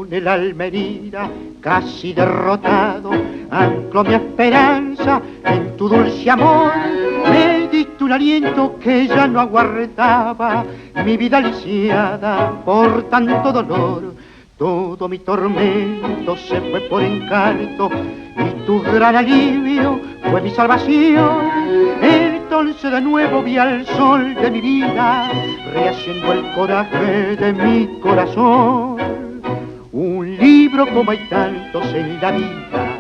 con el alma herida, casi derrotado, anclo mi esperanza en tu dulce amor. Me diste un aliento que ya no aguardaba, mi vida lisiada por tanto dolor. Todo mi tormento se fue por encanto y tu gran alivio fue mi salvación. Entonces de nuevo vi al sol de mi vida, rehaciendo el coraje de mi corazón. Un libro como hay tantos en la vida,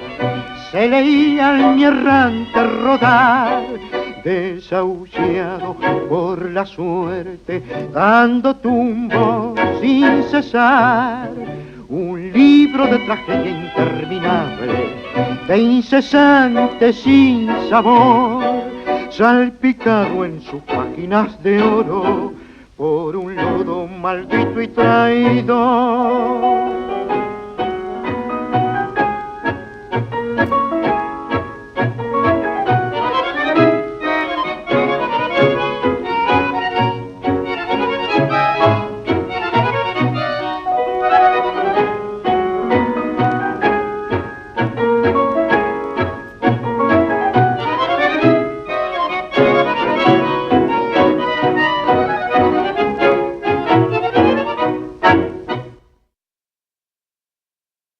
se leía en mi errante rodar, desahuciado por la suerte, dando tumbos sin cesar. Un libro de tragedia interminable, de incesante sin sabor, salpicado en sus páginas de oro por un lodo maldito y traidor.